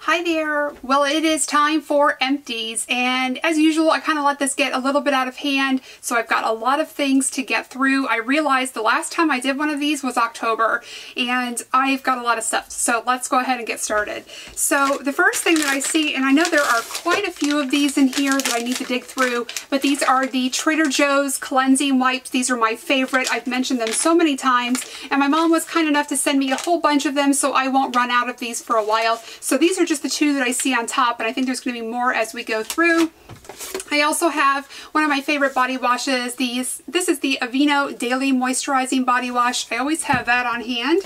Hi there. Well, it is time for empties, and as usual I kind of let this get a little bit out of hand, so I've got a lot of things to get through. I realized the last time I did one of these was October, and I've got a lot of stuff, so let's go ahead and get started. So the first thing that I see, and I know there are quite a few of these in here that I need to dig through, but these are the Trader Joe's cleansing wipes. These are my favorite. I've mentioned them so many times, and my mom was kind enough to send me a whole bunch of them, so I won't run out of these for a while. So these are just the two that I see on top, and I think there's going to be more as we go through. I also have one of my favorite body washes. This is the Aveeno Daily Moisturizing Body Wash. I always have that on hand.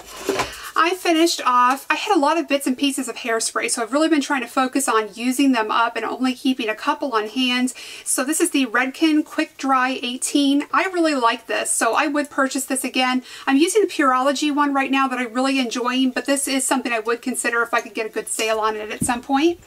I finished off, I had a lot of bits and pieces of hairspray, so I've really been trying to focus on using them up and only keeping a couple on hand. So this is the Redken Quick Dry 18. I really like this, so I would purchase this again. I'm using the Pureology one right now that I'm really enjoying, but this is something I would consider if I could get a good sale on it at some point.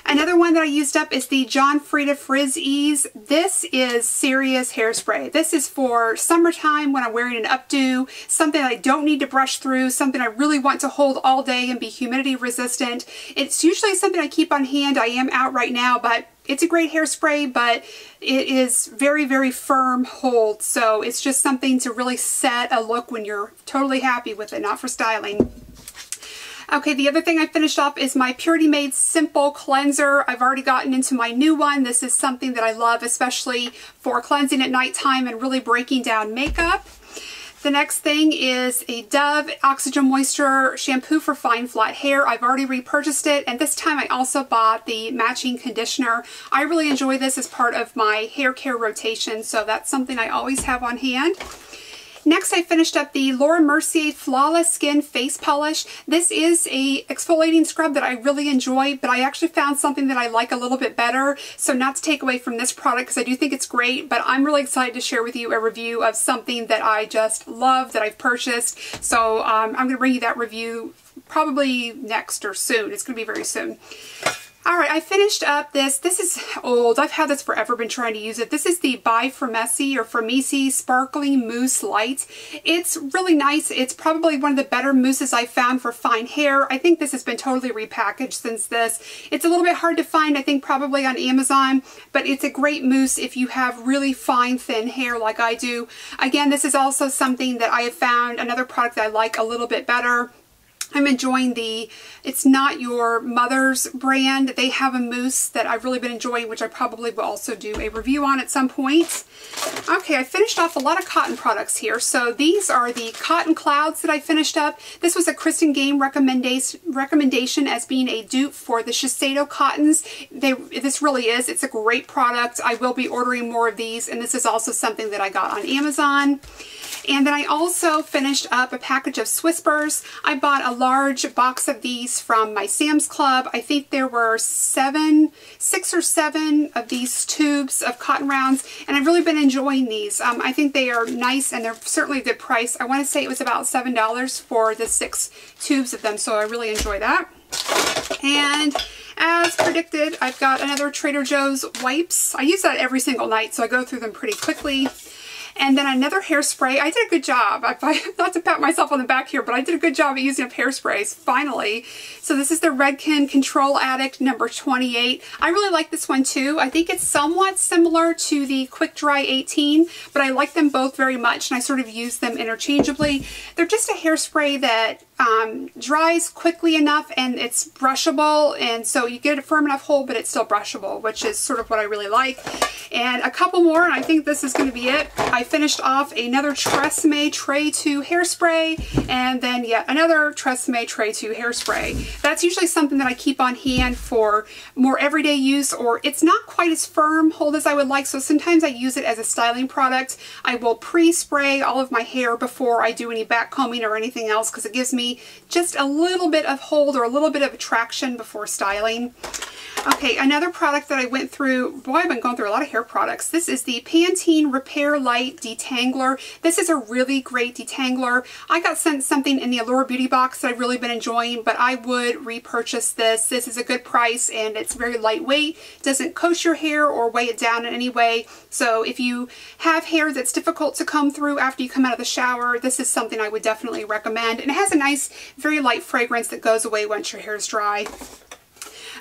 Another one that I used up is the John Frieda Frizz Ease. This is serious hairspray. This is for summertime when I'm wearing an updo, something I don't need to brush through, something I really want to hold all day and be humidity resistant. It's usually something I keep on hand. I am out right now, but it's a great hairspray, but it is very, very firm hold. So it's just something to really set a look when you're totally happy with it, not for styling. Okay, the other thing I finished off is my Purity Made Simple Cleanser. I've already gotten into my new one. This is something that I love, especially for cleansing at nighttime and really breaking down makeup. The next thing is a Dove Oxygen Moisture Shampoo for Fine Flat Hair. I've already repurchased it, and this time I also bought the matching conditioner. I really enjoy this as part of my hair care rotation, so that's something I always have on hand. Next, I finished up the Laura Mercier Flawless Skin Face Polish. This is a exfoliating scrub that I really enjoy, but I actually found something that I like a little bit better. So not to take away from this product, because I do think it's great, but I'm really excited to share with you a review of something that I just love, that I've purchased. So I'm going to bring you that review probably next or soon. It's going to be very soon. Alright, I finished up this. This is old. I've had this forever, been trying to use it. This is the By Formesi or Formesi Sparkling Mousse Light. It's really nice. It's probably one of the better mousses I've found for fine hair. I think this has been totally repackaged since this. It's a little bit hard to find, I think probably on Amazon, but it's a great mousse if you have really fine, thin hair like I do. Again, this is also something that I have found, another product that I like a little bit better. I'm enjoying the It's Not Your Mother's brand. They have a mousse that I've really been enjoying, which I probably will also do a review on at some point. Okay, I finished off a lot of cotton products here. So these are the Cotton Clouds that I finished up. This was a Kristen Game recommendation as being a dupe for the Shiseido cottons. This really is. It's a great product. I will be ordering more of these, and this is also something that I got on Amazon. And then I also finished up a package of Swispers. I bought a large box of these from my Sam's Club. I think there were 6 or 7 of these tubes of cotton rounds, and I've really been enjoying these. I think they are nice, and they're certainly a good price. I want to say it was about $7 for the 6 tubes of them, so I really enjoy that. And as predicted, I've got another Trader Joe's wipes. I use that every single night, so I go through them pretty quickly. And then another hairspray. I did a good job. Not to pat myself on the back here, but I did a good job at using up hairsprays, finally. So this is the Redken Control Addict number 28. I really like this one too. I think it's somewhat similar to the Quick Dry 18, but I like them both very much, and I sort of use them interchangeably. They're just a hairspray that dries quickly enough, and it's brushable, and so you get a firm enough hold, but it's still brushable, which is sort of what I really like. And a couple more, and I think this is going to be it. I finished off another Tresemme Tray 2 hairspray, and then yet another Tresemme Tray 2 hairspray. That's usually something that I keep on hand for more everyday use, or it's not quite as firm hold as I would like, so sometimes I use it as a styling product. I will pre-spray all of my hair before I do any back combing or anything else, because it gives me just a little bit of hold or a little bit of traction before styling. Okay, another product that I went through, boy, I've been going through a lot of hair products. This is the Pantene Repair Light Detangler. This is a really great detangler. I got sent something in the Allure Beauty box that I've really been enjoying, but I would repurchase this. This is a good price, and it's very lightweight. It doesn't coat your hair or weigh it down in any way. So if you have hair that's difficult to comb through after you come out of the shower, this is something I would definitely recommend. And it has a nice, very light fragrance that goes away once your hair is dry.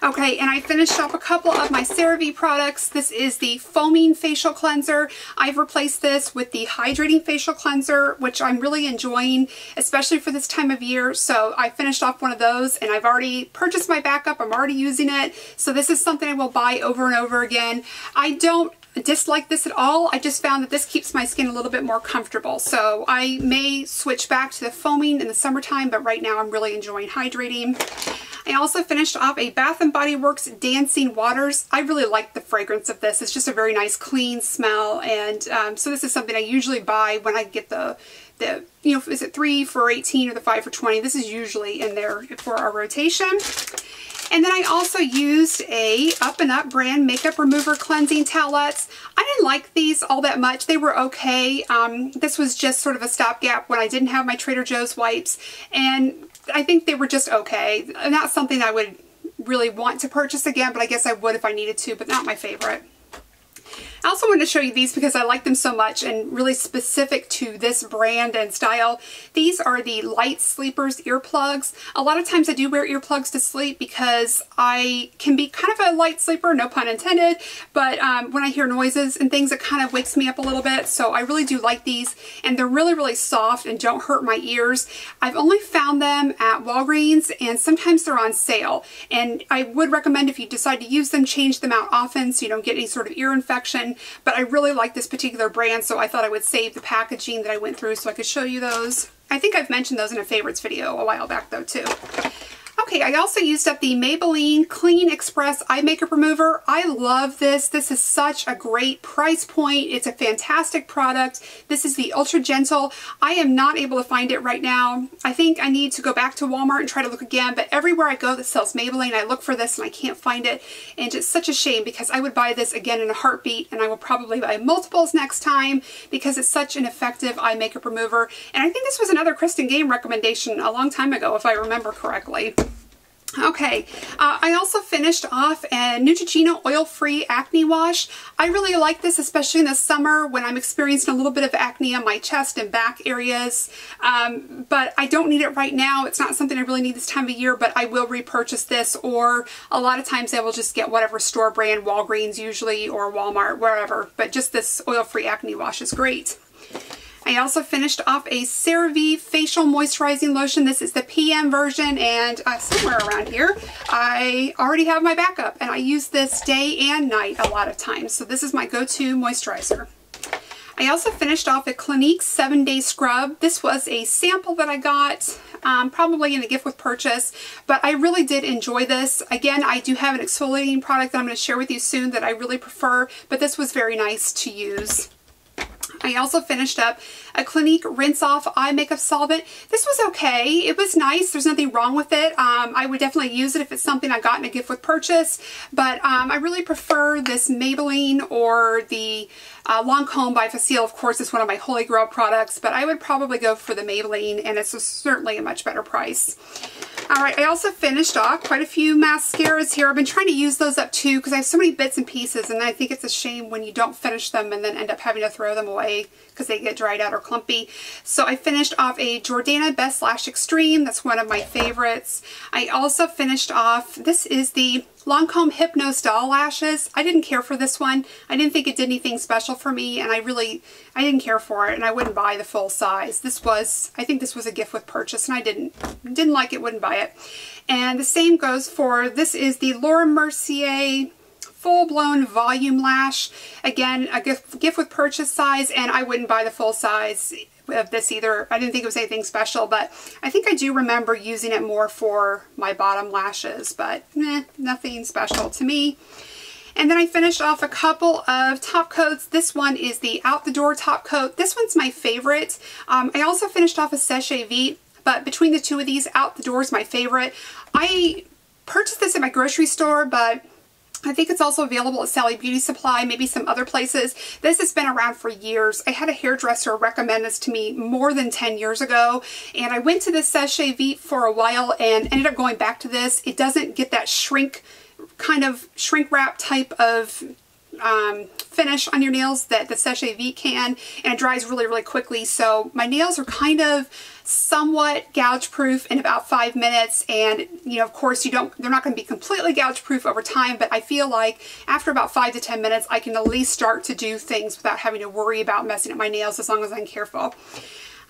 Okay, and I finished up a couple of my CeraVe products. This is the foaming facial cleanser. I've replaced this with the hydrating facial cleanser, which I'm really enjoying, especially for this time of year. So I finished off one of those, and I've already purchased my backup. I'm already using it. So this is something I will buy over and over again. I don't dislike this at all. I just found that this keeps my skin a little bit more comfortable. So I may switch back to the foaming in the summertime, but right now I'm really enjoying hydrating. I also finished off a Bath & Body Works Dancing Waters. I really like the fragrance of this. It's just a very nice clean smell, and so this is something I usually buy when I get the you know, is it 3 for $18 or the 5 for $20? This is usually in there for our rotation. And then I also used a Up and Up brand makeup remover cleansing towelettes. I didn't like these all that much. They were okay. This was just sort of a stopgap when I didn't have my Trader Joe's wipes, and I think they were just okay. Not something I would really want to purchase again, but I guess I would if I needed to, but not my favorite. I also wanted to show you these because I like them so much and really specific to this brand and style. These are the Light Sleepers earplugs. A lot of times I do wear earplugs to sleep because I can be kind of a light sleeper, no pun intended, but when I hear noises and things, it kind of wakes me up a little bit. So I really do like these, and they're really, really soft and don't hurt my ears. I've only found them at Walgreens, and sometimes they're on sale. And I would recommend, if you decide to use them, change them out often so you don't get any sort of ear infection. But I really like this particular brand, so I thought I would save the packaging that I went through so I could show you those. I think I've mentioned those in a favorites video a while back though too. Okay, I also used up the Maybelline Clean Express Eye Makeup Remover. I love this. This is such a great price point. It's a fantastic product. This is the Ultra Gentle. I am not able to find it right now. I think I need to go back to Walmart and try to look again, but everywhere I go that sells Maybelline, I look for this and I can't find it. And it's such a shame because I would buy this again in a heartbeat, and I will probably buy multiples next time because it's such an effective eye makeup remover. And I think this was another Kristen Game recommendation a long time ago, if I remember correctly. Okay, I also finished off a Neutrogena oil-free acne wash. I really like this, especially in the summer when I'm experiencing a little bit of acne on my chest and back areas, but I don't need it right now. It's not something I really need this time of year, but I will repurchase this, or a lot of times I will just get whatever store brand, Walgreens usually, or Walmart, wherever, but just this oil-free acne wash is great. I also finished off a CeraVe Facial Moisturizing Lotion. This is the PM version, and somewhere around here I already have my backup, and I use this day and night a lot of times. So this is my go-to moisturizer. I also finished off a Clinique 7-Day Scrub. This was a sample that I got, probably in a gift with purchase, but I really did enjoy this. Again, I do have an exfoliating product that I'm going to share with you soon that I really prefer, but this was very nice to use. I also finished up a Clinique Rinse Off Eye Makeup Solvent. This was okay. It was nice. There's nothing wrong with it. I would definitely use it if it's something I got in a gift with purchase, but I really prefer this Maybelline or the Lancome by Facile. Of course, it's one of my Holy Grail products, but I would probably go for the Maybelline, and it's certainly a much better price. Alright, I also finished off quite a few mascaras here. I've been trying to use those up too because I have so many bits and pieces, and I think it's a shame when you don't finish them and then end up having to throw them away because they get dried out or clumpy. So I finished off a Jordana Best Lash Extreme. That's one of my favorites. I also finished off, this is the Lancome Hypnose Doll Lashes. I didn't care for this one. I didn't think it did anything special for me, and I didn't care for it, and I wouldn't buy the full size. I think this was a gift with purchase, and I didn't like it, wouldn't buy it. And the same goes for, this is the Laura Mercier Full Blown Volume Lash. Again, a gift with purchase size, and I wouldn't buy the full size of this either. I didn't think it was anything special, but I think I do remember using it more for my bottom lashes, but nothing special to me. And then I finished off a couple of top coats. This one is the Out the Door top coat. This one's my favorite. I also finished off a Sachet Vite, but between the two of these, Out the Door is my favorite. I purchased this at my grocery store, but I think it's also available at Sally Beauty Supply, maybe some other places. This has been around for years. I had a hairdresser recommend this to me more than 10 years ago, and I went to this Sachet Vite for a while and ended up going back to this. It doesn't get that shrink wrap type of finish on your nails that the Sèche Vite can, and it dries really, really quickly. So my nails are kind of somewhat gouge proof in about 5 minutes, and you know, of course they're not going to be completely gouge proof over time, but I feel like after about 5 to 10 minutes I can at least start to do things without having to worry about messing up my nails, as long as I'm careful.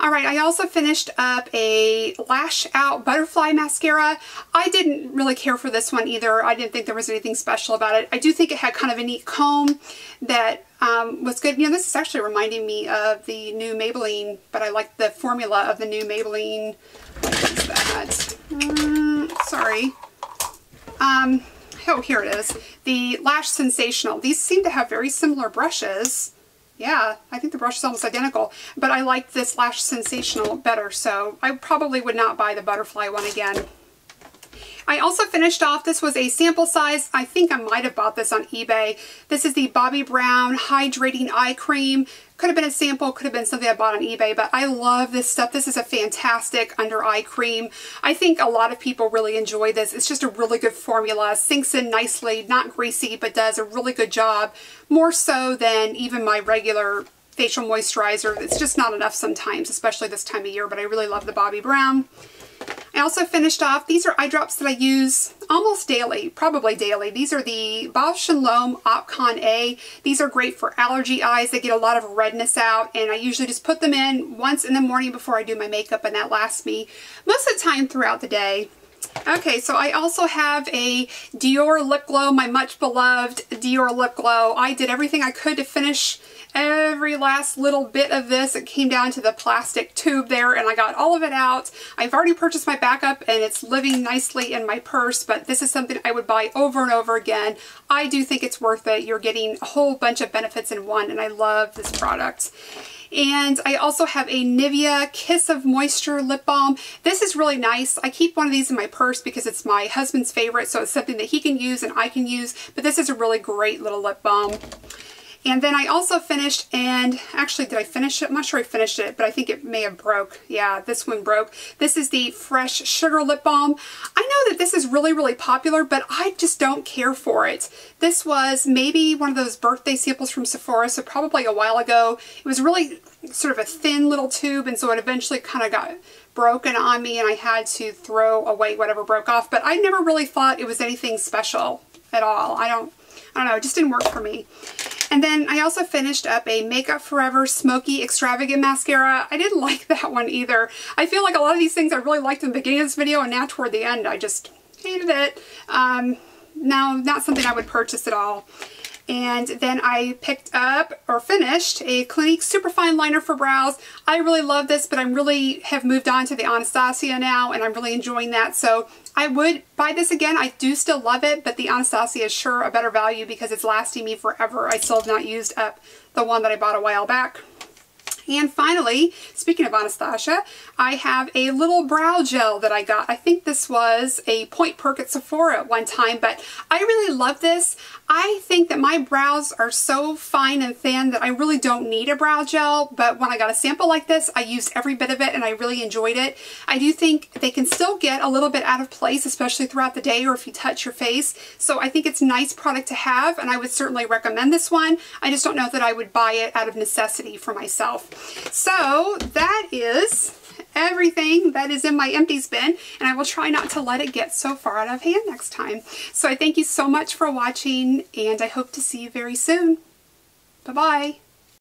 Alright, I also finished up a Lash Out Butterfly Mascara. I didn't really care for this one either. I didn't think there was anything special about it. I do think it had kind of a neat comb that was good. You know, this is actually reminding me of the new Maybelline, but I like the formula of the new Maybelline. What is that? Sorry. Oh, here it is. The Lash Sensational. These seem to have very similar brushes. Yeah, I think the brush is almost identical, but I like this Lash Sensational better, so I probably would not buy the butterfly one again. I also finished off, this was a sample size, I think I might have bought this on eBay. This is the Bobbi Brown Hydrating Eye Cream. Could have been a sample, could have been something I bought on eBay, but I love this stuff. This is a fantastic under eye cream. I think a lot of people really enjoy this. It's just a really good formula. Sinks in nicely, not greasy, but does a really good job. More so than even my regular facial moisturizer. It's just not enough sometimes, especially this time of year, but I really love the Bobbi Brown. I also finished off, these are eye drops that I use almost daily, probably daily. These are the Bausch & Lomb Opcon A. These are great for allergy eyes. They get a lot of redness out, and I usually just put them in once in the morning before I do my makeup, and that lasts me most of the time throughout the day. Okay, so I also have a Dior lip glow, my much beloved Dior lip glow. I did everything I could to finish every last little bit of this. It came down to the plastic tube there, and I got all of it out. I've already purchased my backup, and it's living nicely in my purse, but this is something I would buy over and over again. I do think it's worth it. You're getting a whole bunch of benefits in one, and I love this product. And I also have a Nivea Kiss of Moisture lip balm. This is really nice. I keep one of these in my purse because it's my husband's favorite, so it's something that he can use and I can use, but this is a really great little lip balm. And then I also finished, and actually did I finish it? I'm not sure I finished it, but I think it may have broke. Yeah, this one broke. This is the Fresh Sugar Lip Balm. I know that this is really, really popular, but I just don't care for it. This was maybe one of those birthday samples from Sephora, so probably a while ago. It was really sort of a thin little tube, and so it eventually kind of got broken on me, and I had to throw away whatever broke off, but I never really thought it was anything special at all. I don't know, it just didn't work for me. And then I also finished up a Makeup Forever Smoky Extravagant Mascara. I didn't like that one either. I feel like a lot of these things I really liked in the beginning of this video, and now toward the end I just hated it. No, not something I would purchase at all. And then I picked up, or finished, a Clinique Superfine Liner for Brows. I really love this, but I really have moved on to the Anastasia now, and I'm really enjoying that. So I would buy this again. I do still love it, but the Anastasia is sure a better value because it's lasting me forever. I still have not used up the one that I bought a while back. And finally, speaking of Anastasia, I have a little brow gel that I got. I think this was a Point Perk at Sephora at one time, but I really love this. I think that my brows are so fine and thin that I really don't need a brow gel, but when I got a sample like this, I used every bit of it and I really enjoyed it. I do think they can still get a little bit out of place, especially throughout the day or if you touch your face. So I think it's a nice product to have, and I would certainly recommend this one. I just don't know that I would buy it out of necessity for myself. So that is everything that is in my empties bin, and I will try not to let it get so far out of hand next time. So I thank you so much for watching, and I hope to see you very soon. Bye-bye.